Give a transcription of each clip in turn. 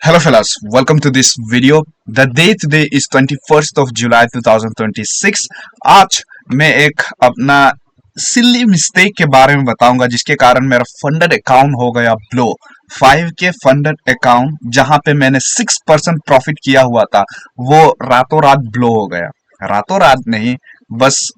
Hello fellas, welcome to this video. The day today is 21st of July 2026. आज मैं एक अपना silly mistake के बारे में बताऊंगा जिसके कारण मेरा फंडेड अकाउंट हो गया ब्लो। 5K फंडेड अकाउंट जहां पे मैंने 6% प्रॉफिट किया हुआ था वो रातों रात ब्लो हो गया। रातों रात नहीं, बस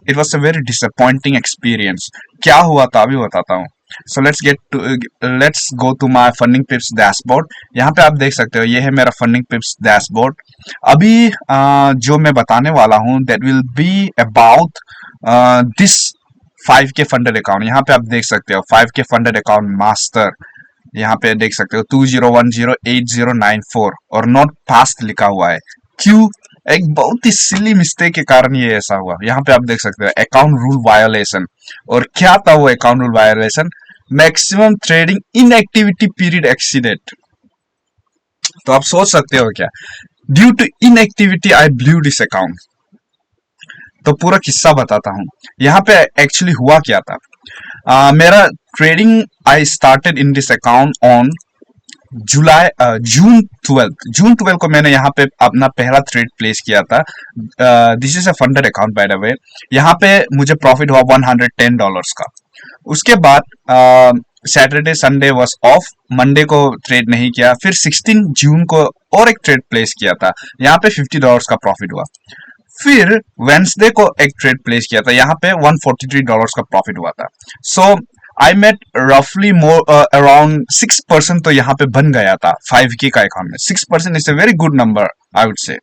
it was a very disappointing experience. क्या हुआ था अभी बताता हूँ। So let's go to my Funding Pips dashboard. यहाँ पे आप देख सकते हो, ये है मेरा फंडिंग पिप्स डैशबोर्ड। अभी जो मैं बताने वाला हूँ that will be about this 5K funded account. यहाँ पे आप देख सकते हो 5K फंडेड अकाउंट मास्टर। यहाँ पे देख सकते हो 20108094 और नॉट पास्ट लिखा हुआ है। क्यों? एक बहुत ही सिली मिस्टेक के कारण ये ऐसा हुआ। यहाँ पे आप देख सकते हो अकाउंट रूल वायोलेशन। और क्या था वो account rule violation? Maximum trading inactivity period accident. तो आप सोच सकते हो क्या? Due to inactivity I blew this account. तो पूरा किस्सा बताता हूँ। यहाँ पे एक्चुअली हुआ क्या था। मेरा trading I started in this account on June 12 को मैंने यहाँ पे अपना पहला ट्रेड प्लेस किया था। This is a funded account by the way. यहाँ पे मुझे प्रॉफिट हुआ $110 का। उसके बाद Saturday Sunday was of, Monday को ट्रेड नहीं किया। फिर 16 जून को और एक ट्रेड प्लेस किया था, यहाँ पे $50 का प्रॉफिट हुआ। फिर वेंसडे को एक ट्रेड प्लेस किया था, यहाँ पे $143 का प्रॉफिट हुआ था। सो आई मेट रफली मोर अराउंड 6% तो यहाँ पे बन गया था 5K का अकाउंट में। 6% is a very good number I would say.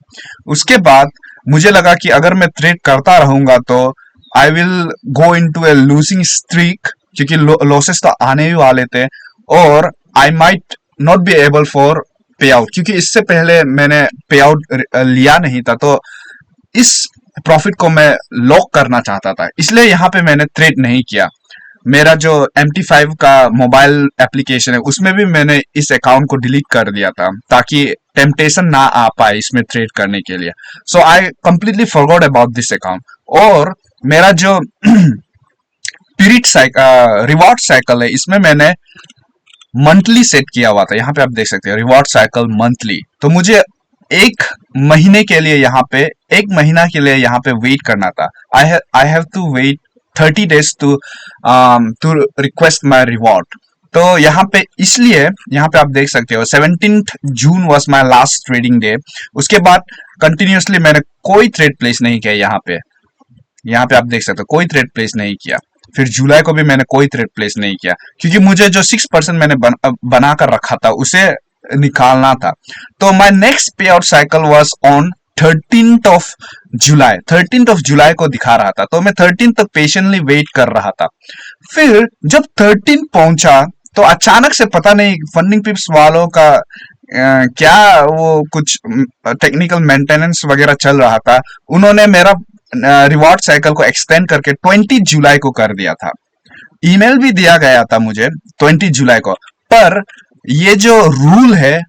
उसके बाद मुझे लगा कि अगर मैं ट्रेड करता रहूंगा तो I will go into a losing streak, क्योंकि लॉसेस तो आने ही वाले थे और I might not be able for pay out, क्योंकि इससे पहले मैंने पे आउट लिया नहीं था। तो इस प्रॉफिट को मैं लॉक करना चाहता था, इसलिए यहाँ पे मैंने ट्रेड नहीं किया। मेरा जो MT5 का मोबाइल एप्लीकेशन है उसमें भी मैंने इस अकाउंट को डिलीट कर दिया था ताकि टेम्पटेशन ना आ पाए इसमें ट्रेड करने के लिए। So I completely forgot about this account. और मेरा जो पीरियड रिवॉर्ड साइकिल है इसमें मैंने मंथली सेट किया हुआ था। यहाँ पे आप देख सकते हो रिवॉर्ड साइकिल मंथली। तो मुझे एक महीने के लिए यहाँ पे, एक महीना के लिए यहाँ पे वेट करना था। I have to wait 30 days to request my reward. तो यहाँ पे इसलिए यहाँ पे आप देख सकते हो 17th June was my last trading day. उसके बाद कंटिन्यूसली मैंने कोई ट्रेड प्लेस नहीं किया। यहाँ पे आप देख सकते हो कोई ट्रेड प्लेस नहीं किया। फिर जुलाई को भी मैंने कोई ट्रेड प्लेस नहीं किया, क्योंकि मुझे जो 6% मैंने बना कर रखा था उसे निकालना था। तो माई नेक्स्ट पे out cycle was on 13th of July. 13th of July को दिखा रहा था, तो मैं 13th तक पेशेंटली वेट कर रहा था। फिर जब 13 पहुंचा तो अचानक से पता नहीं फंडिंग पिप्स वालों का क्या वो कुछ टेक्निकल मेंटेनेंस वगैरह चल रहा था। उन्होंने मेरा रिवॉर्ड साइकिल को एक्सटेंड करके 20 जुलाई को कर दिया था। ईमेल भी दिया गया था मुझे 20 जुलाई को, पर ये जो रूल है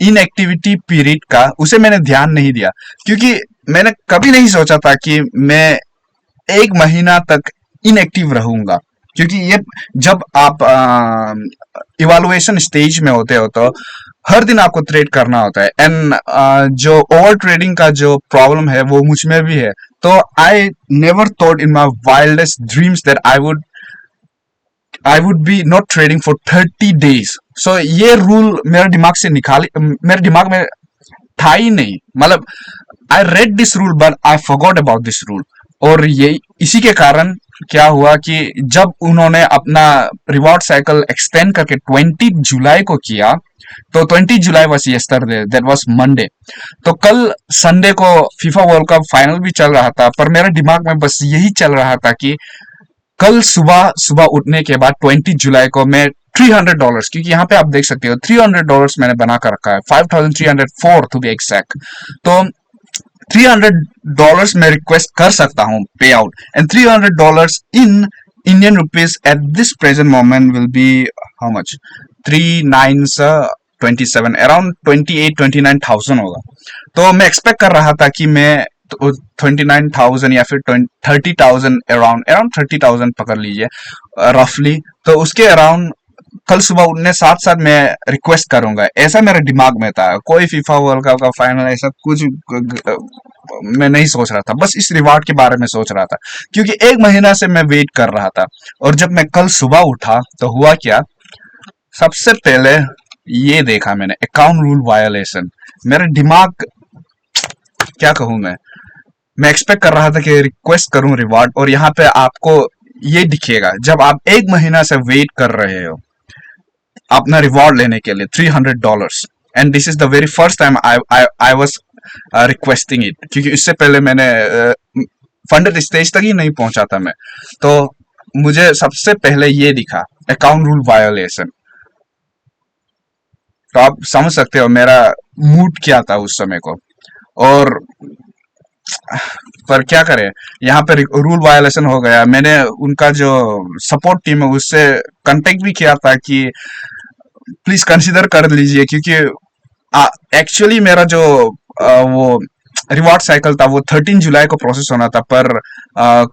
इनएक्टिविटी पीरियड का उसे मैंने ध्यान नहीं दिया, क्योंकि मैंने कभी नहीं सोचा था कि मैं एक महीना तक इनएक्टिव रहूंगा। क्योंकि ये जब आप इवैल्यूएशन स्टेज में होते हो तो हर दिन आपको ट्रेड करना होता है। एंड जो ओवर ट्रेडिंग का जो प्रॉब्लम है वो मुझ में भी है। तो I never thought in my wildest dreams that I would be not trading for 30 days। सो ये रूल मेरे दिमाग से मेरे दिमाग में था ही नहीं। मतलब I read this rule but I forgot about this rule. और ये इसी के कारण क्या हुआ कि जब उन्होंने अपना रिवॉर्ड साइकिल एक्सटेंड करके 20 जुलाई को किया, तो 20 July was yesterday, that was Monday. तो कल संडे को फीफा वर्ल्ड कप फाइनल भी चल रहा था, पर मेरे दिमाग में बस यही चल रहा था कि कल सुबह सुबह उठने के बाद 20 जुलाई को मैं $300, क्योंकि यहाँ पे आप देख सकते हो $300 मैंने बना कर रखा है, 5304 टू बी एग्जैक्ट। तो $300 मैं रिक्वेस्ट कर सकता हूँ पे out, and $300 in Indian rupees at this present moment will be how much? 3 9s 27, around 28-29,000 होगा। तो मैं एक्सपेक्ट कर रहा था कि मैं 29,000 या फिर 30,000 अराउंड 30,000 पकड़ लीजिए रफली। तो उसके अराउंड कल सुबह उठने साथ साथ मैं रिक्वेस्ट करूंगा, ऐसा मेरे दिमाग में था। कोई फीफा वर्ल्ड कप का फाइनल ऐसा कुछ मैं नहीं सोच रहा था, बस इस रिवार्ड के बारे में सोच रहा था, क्योंकि एक महीना से मैं वेट कर रहा था। और जब मैं कल सुबह उठा तो हुआ क्या, सबसे पहले ये देखा मैंने, अकाउंट रूल वायोलेशन। मेरा दिमाग, क्या कहूं मैं एक्सपेक्ट कर रहा था कि रिक्वेस्ट करूं रिवार्ड, और यहाँ पे आपको ये दिखेगा जब आप एक महीना से वेट कर रहे हो अपना रिवॉर्ड लेने के लिए $300। And this is the very first time I was requesting it, क्योंकि इससे पहले मैंने फंडेड स्टेज तक ही नहीं पहुंचा था मैं। तो मुझे सबसे पहले ये दिखा, अकाउंट रूल वायोलेशन। तो आप समझ सकते हो मेरा मूड क्या था उस समय को। और पर क्या करें, यहाँ पे रूल वायलेशन हो गया। मैंने उनका जो सपोर्ट टीम है उससे कांटेक्ट भी किया था कि प्लीज कंसिडर कर लीजिए, क्योंकि एक्चुअली मेरा जो वो रिवॉर्ड साइकिल था वो 13 जुलाई को प्रोसेस होना था, पर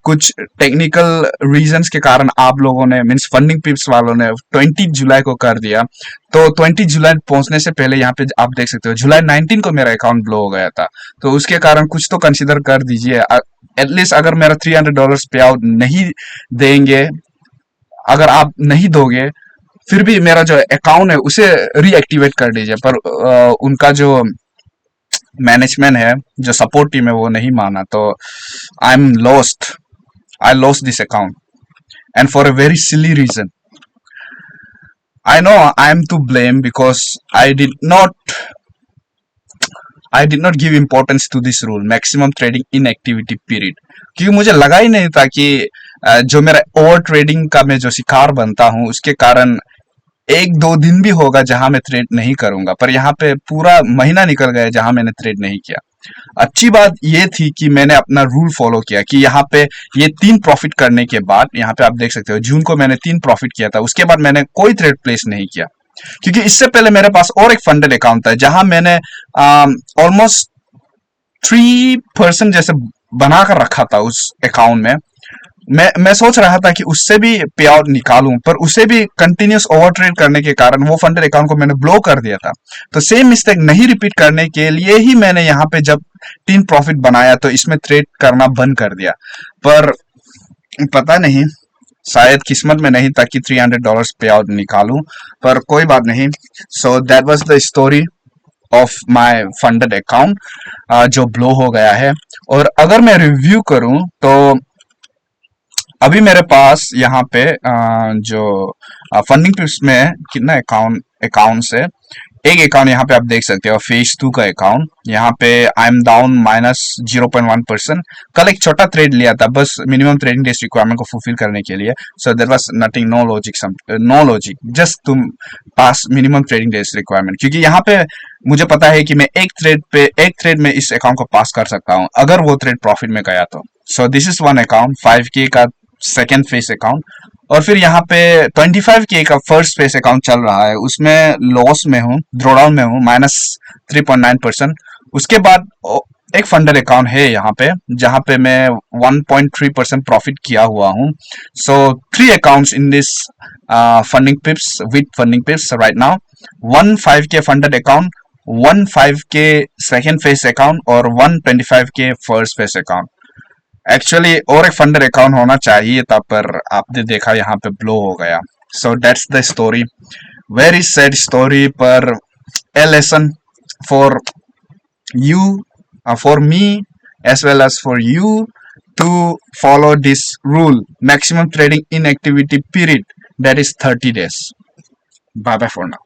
कुछ टेक्निकल रीजंस के कारण आप लोगों ने, मींस फंडिंग पिप्स वालों ने 20 जुलाई को कर दिया। तो 20 जुलाई पहुंचने से पहले यहाँ पे आप देख सकते हो जुलाई 19 को मेरा अकाउंट ब्लो हो गया था। तो उसके कारण कुछ तो कंसिडर कर दीजिए। एटलीस्ट अगर मेरा $300 पे आउट नहीं देंगे, अगर आप नहीं दोगे, फिर भी मेरा जो अकाउंट है उसे रीएक्टिवेट कर दीजिए। पर उनका जो मैनेजमेंट है, जो सपोर्ट टीम है, वो नहीं माना। तो I am lost, I lost this account, and for a very silly reason. I know I am to blame because I did not give importance to this rule, maximum trading inactivity period, क्योंकि मुझे लगा ही नहीं था कि जो मेरा over trading का मैं जो शिकार बनता हूँ उसके कारण एक दो दिन भी होगा जहां मैं ट्रेड नहीं करूंगा, पर यहाँ पे पूरा महीना निकल गया जहां मैंने ट्रेड नहीं किया। अच्छी बात ये थी कि मैंने अपना रूल फॉलो किया कि यहाँ पे ये 3 प्रॉफिट करने के बाद, यहाँ पे आप देख सकते हो जून को मैंने 3 प्रॉफिट किया था, उसके बाद मैंने कोई ट्रेड प्लेस नहीं किया, क्योंकि इससे पहले मेरे पास और एक फंडेड अकाउंट था जहां मैंने ऑलमोस्ट 3% जैसे बनाकर रखा था उस अकाउंट में। मैं सोच रहा था कि उससे भी पे आउट निकालूं, पर उसे भी कंटिन्यूस ओवर ट्रेड करने के कारण वो फंडेड अकाउंट को मैंने ब्लॉक कर दिया था। तो सेम मिस्टेक नहीं रिपीट करने के लिए ही मैंने यहाँ पे जब 3 प्रॉफिट बनाया तो इसमें ट्रेड करना बंद कर दिया। पर पता नहीं, शायद किस्मत में नहीं था कि $300 पे आउट निकालूं, पर कोई बात नहीं। So that was the story of my funded account जो ब्लो हो गया है। और अगर मैं रिव्यू करूं तो अभी मेरे पास यहाँ पे जो फंडिंग पिप्स में कितना अकाउंट है, एक अकाउंट यहाँ पे आप देख सकते हो फेज 2 का अकाउंट। यहाँ पे आई एम डाउन -0.1%। कल एक छोटा ट्रेड लिया था बस मिनिमम ट्रेडिंग डेज रिक्वायरमेंट को फुलफिल करने के लिए। So there was nothing, no logic, just to pass minimum trading days requirement, क्योंकि यहाँ पे मुझे पता है कि मैं एक ट्रेड में इस अकाउंट को पास कर सकता हूँ अगर वो ट्रेड प्रॉफिट में गया तो। So this is one account 5K का सेकेंड फेस अकाउंट, और फिर यहाँ पे 25K का फर्स्ट फेस अकाउंट चल रहा है, उसमें लॉस में हूँ, ड्रॉडाउन में हूँ, -3.9%। उसके बाद एक फंडेड अकाउंट है यहाँ पे जहाँ पे मैं 1.3% प्रॉफिट किया हुआ हूँ। सो 3 accounts in this funding पिप्स with funding पिप्स right now. 5K funded account, 5K second face account और 25K first face account. Actually और एक फंडर अकाउंट होना चाहिए था, पर आपने देखा यहाँ पे ब्लो हो गया। So that's the story, very sad story, पर a lesson for you, for me as well as for you to follow this rule, maximum trading in activity period, that is 30 days। Bye bye for now.